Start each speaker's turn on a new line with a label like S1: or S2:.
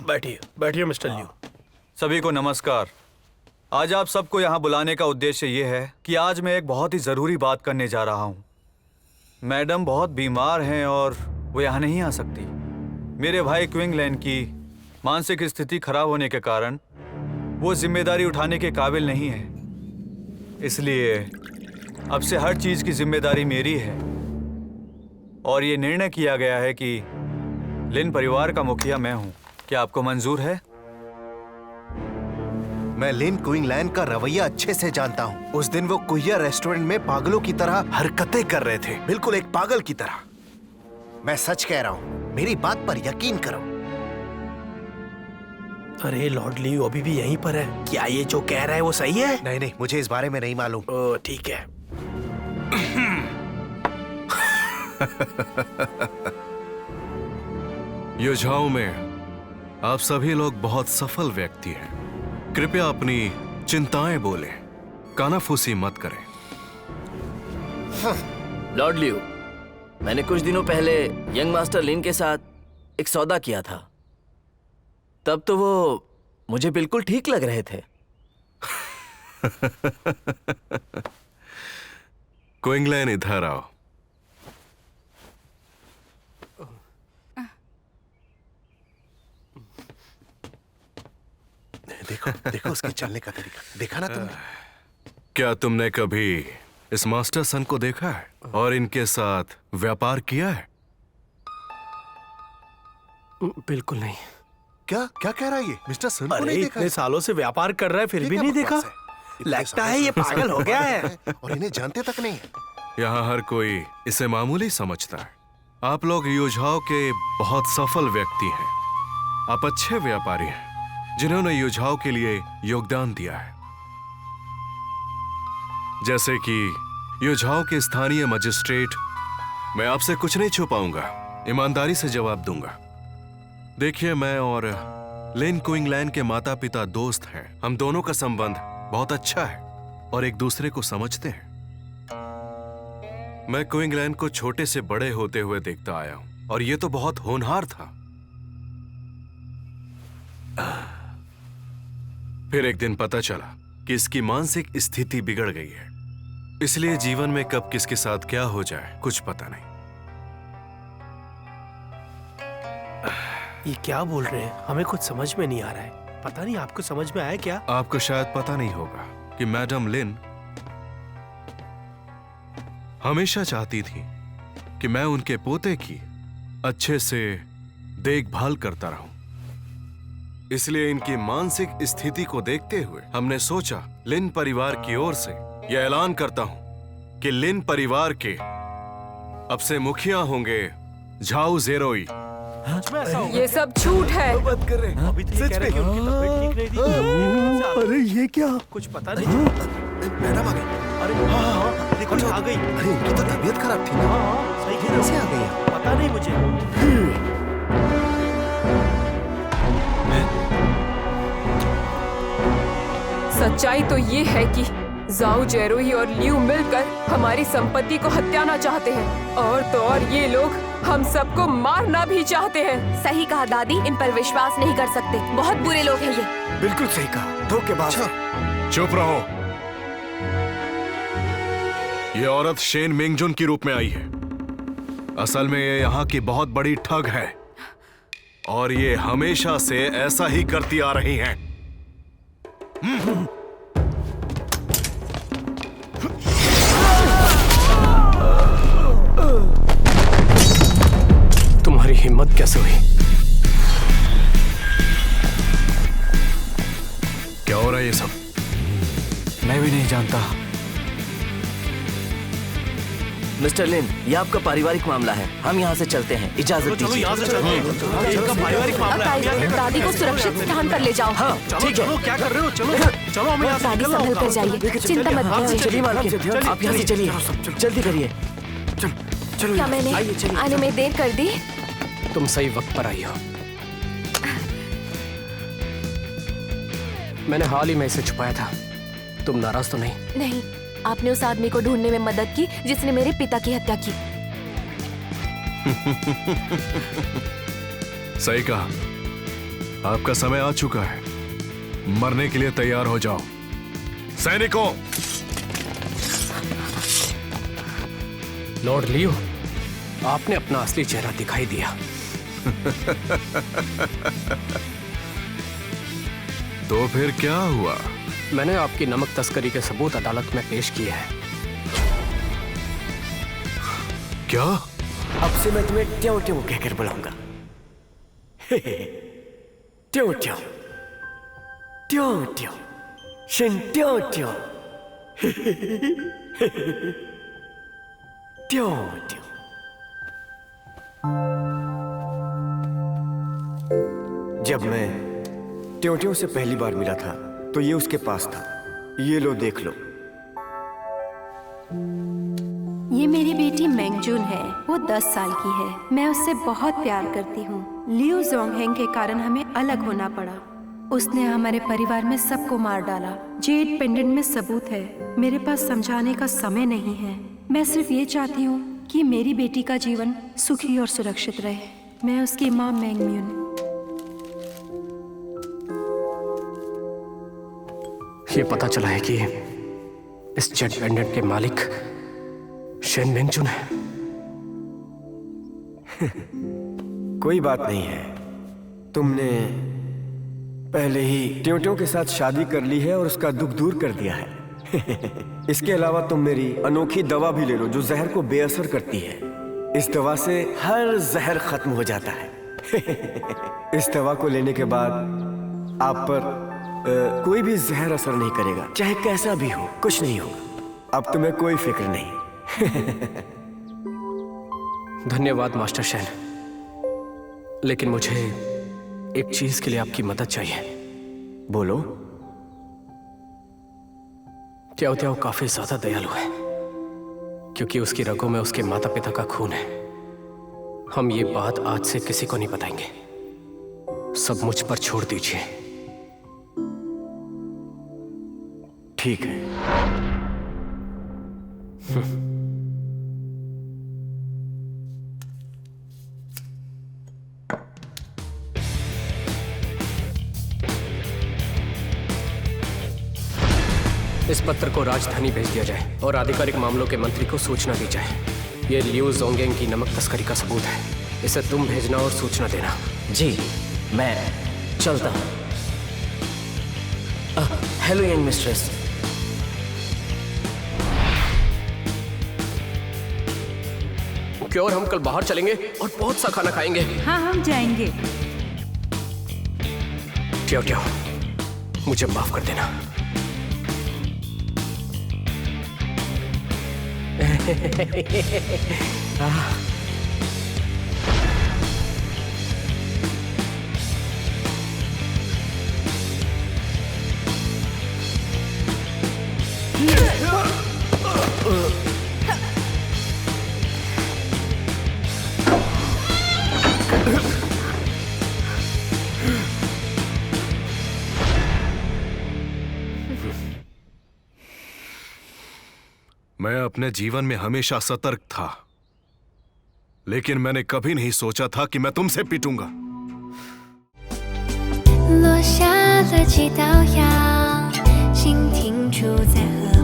S1: बैठिए बैठिए mister Liu.
S2: सभी को नमस्कार। आज आप सबको यहाँ बुलाने का उद्देश्य ये है कि आज मैं एक बहुत ही ज़रूरी बात करने जा रहा हूँ। मैडम बहुत बीमार हैं और वो यहाँ नहीं आ सकती। मेरे भाई क्विंगलैन की मानसिक स्थिति खराब होने के कारण वो जिम्मेदारी उठाने के काबिल नहीं है, इसलिए अब से हर चीज़ की जिम्मेदारी मेरी है और ये निर्णय किया गया है कि लिन परिवार का मुखिया मैं हूँ। क्या आपको मंजूर है?
S3: मैं लिन क्विंगलैन का रवैया अच्छे से जानता हूँ। उस दिन वो कुहिया रेस्टोरेंट में पागलों की तरह हरकतें कर रहे थे, बिल्कुल एक पागल की तरह। मैं सच कह रहा हूँ, मेरी बात पर यकीन करो।
S1: अरे लॉर्ड लियू अभी भी यहीं पर है। क्या ये जो कह रहा है वो सही है?
S3: नहीं नहीं, मुझे इस बारे में नहीं मालूम।
S1: ओह ठीक है।
S4: युझाओ में आप सभी लोग बहुत सफल व्यक्ति हैं। कृपया अपनी चिंताएं बोलें, कानाफूसी मत करें।
S5: लॉर्ड लियू, मैंने कुछ दिनों पहले यंग मास्टर लिन के साथ एक सौदा किया था। तब तो वो मुझे बिल्कुल ठीक लग रहे थे।
S4: क्विंगलैन इधर आओ।
S3: देखो देखो उसके चलने का तरीका, देखा ना तुमने?
S4: क्या तुमने कभी इस मास्टर सन को देखा है और इनके साथ व्यापार किया है?
S1: बिल्कुल नहीं।
S3: क्या क्या कह रहा है ये? मिस्टर सन को
S1: अरे
S3: नहीं देखा?
S1: इतने सालों से व्यापार कर रहा है फिर
S3: ये
S1: भी
S3: क्या
S1: नहीं देखा?
S3: बकवास है? इतने
S1: लगता
S3: सालों
S1: है
S3: से
S1: ये पागल हो गया है।
S3: और इन्हें जानते तक नहीं है।
S4: यहाँ हर कोई इसे मामूली समझता है। आप लोग युझाओ के बहुत सफल व्यक्ति हैं। आप अच्छे व्यापारी हैं जिन्होंने युझाओ के लिए योगदान दिया है। जैसे कि युझाओ के स्थानीय मजिस्ट्रेट, मैं आपसे कुछ नहीं छुपाऊंगा, ईमानदारी से जवाब दूंगा। देखिए, मैं और लिन क्विंगलैन के माता पिता दोस्त हैं। हम दोनों का संबंध बहुत अच्छा है और एक दूसरे को समझते हैं। मैं क्विंगलैन को छोटे से बड़े होते हुए देखता आया हूं और ये तो बहुत होनहार था। फिर एक दिन पता चला कि इसकी मानसिक स्थिति बिगड़ गई है, इसलिए जीवन में कब किसके साथ क्या हो जाए कुछ पता नहीं।
S1: ये क्या बोल रहे हैं? हमें कुछ समझ में नहीं आ रहा है। पता नहीं आपको समझ में आया क्या?
S4: आपको शायद पता नहीं होगा कि मैडम लिन हमेशा चाहती थी कि मैं उनके पोते की अच्छे से देखभाल करता रहूं। इसलिए इनकी मानसिक स्थिति को देखते हुए हमने सोचा लिन परिवार की ओर से यह ऐलान करता हूं कि लिन परिवार के अब से मुखिया होंगे झाओ ज़ेरोई।
S6: ये सब झूठ है।
S1: बात कर रहे हैं। अभी तो ये कह रहे हैं कि उनकी तबीयत ठीक नहीं थी।
S3: अरे ये क्या?
S1: कुछ पता नहीं।
S3: मैडम आ गई।
S1: अरे हाँ देखो आ गई।
S3: अरे इनकी तो तबीयत खराब थी ना।
S1: हाँ सही कह रहे
S3: कैसे
S1: हो।
S3: आ गई?
S1: पता नहीं मुझे।
S6: सच्चाई तो ये है कि जाओ जेरोही और लियू मिलकर हमारी संपत्ति को हत्याना चाहते हैं और तो और ये लोग हम सबको मारना भी चाहते हैं।
S7: सही कहा दादी, इन पर विश्वास नहीं कर सकते। बहुत बुरे लोग हैं ये।
S3: बिल्कुल सही कहा, धोखेबाज।
S4: चुप रहो। ये औरत शेन मिंगजुन के रूप में आई है। असल में ये यहाँ की बहुत बड़ी ठग है और ये हमेशा से ऐसा ही करती आ रही हैं।
S1: तुम्हारी हिम्मत कैसे हुई?
S4: क्या हो रहा है ये सब?
S2: मैं भी नहीं जानता।
S5: मिस्टर लिन, ये आपका पारिवारिक मामला है। हम यहाँ से चलते हैं, इजाजत
S1: चलो
S5: दीजिए।
S1: यहाँ से चलते हैं। इनका पारिवारिक मामला है।
S7: दादी को सुरक्षित स्थान पर ले जाओ।
S5: हाँ ठीक है।
S1: चलो क्या कर रहे हो? चलो चलो हमें यहाँ से
S7: दादी
S1: निकलना
S7: संभल
S1: होगा।
S7: कर जाइए, चिंता मत
S5: हाँ,
S7: कीजिए।
S5: चलिए मालकिन, आप यहाँ से चलिए, जल्दी करिए।
S7: क्या मैंने आने में देर कर दी?
S1: तुम सही वक्त पर आई हो। मैंने हाल ही में इसे छुपाया था। तुम नाराज तो नहीं?
S7: नहीं, आपने उस आदमी को ढूंढने में मदद की जिसने मेरे पिता की हत्या की।
S4: सही कहा। आपका समय आ चुका है। मरने के लिए तैयार हो जाओ सैनिकों।
S1: लॉर्ड लियो, आपने अपना असली चेहरा दिखाई दिया।
S4: तो फिर क्या हुआ?
S1: मैंने आपकी नमक तस्करी के सबूत अदालत में पेश किए हैं।
S4: क्या?
S8: अब से मैं तुम्हें ट्यों ट्यों कहकर बुलाऊंगा। ट्यों ट्यों ट्यों ट्यों शिन ट्यों ट्यों ट्यों ट्यों। जब मैं ट्यों ट्यों से पहली बार मिला था तो ये उसके पास था। ये लो, देख लो।
S9: ये मेरी बेटी मेंगजून है। वो 10 साल की है। मैं उससे बहुत प्यार करती हूँ। लियो जोंगहेंग के कारण हमें अलग होना पड़ा। उसने हमारे परिवार में सबको मार डाला। जेड पेंडेंट में सबूत है। मेरे पास समझाने का समय नहीं है। मैं सिर्फ ये चाहती हूँ कि मेरी बेटी का जीवन सुखी और सुरक्षित रहे। मैं उसकी माँ मेंगम्यून।
S1: ये पता चला है कि इस जेड पेंडेंट के मालिक शेन मेंगचुन है।
S8: कोई बात नहीं है। तुमने पहले ही ट्यों ट्यों के साथ शादी कर ली है और उसका दुख दूर कर दिया है। इसके अलावा तुम मेरी अनोखी दवा भी ले लो जो जहर को बेअसर करती है। इस दवा से हर जहर खत्म हो जाता है। इस दवा को लेने के बाद आप पर कोई भी जहर असर नहीं करेगा, चाहे कैसा भी हो। कुछ नहीं होगा। अब तुम्हें कोई फिक्र नहीं।
S1: धन्यवाद मास्टर शेन, लेकिन मुझे एक चीज के लिए आपकी मदद चाहिए।
S8: बोलो।
S1: ट्याओ ट्याओ काफी ज्यादा दयालु है, क्योंकि उसकी रगों में उसके माता पिता का खून है। हम ये बात आज से किसी को नहीं बताएंगे। सब मुझ पर छोड़ दीजिए।
S8: ठीक है।
S1: इस पत्र को राजधानी भेज दिया जाए और आधिकारिक मामलों के मंत्री को सूचना दी जाए। ये लियो जोंगेंग की नमक तस्करी का सबूत है। इसे तुम भेजना और सूचना देना।
S5: जी, मैं चलता हूँ। Hello young mistress.
S1: क्यों, हम कल बाहर चलेंगे और बहुत सा खाना खाएंगे।
S9: हाँ, हम जाएंगे।
S1: ट्याओ ट्याओ, मुझे माफ कर देना।
S4: मैं अपने जीवन में हमेशा सतर्क था, लेकिन मैंने कभी नहीं सोचा था कि मैं तुमसे पीटूंगा।
S10: 落下了几道阳，心停驻在河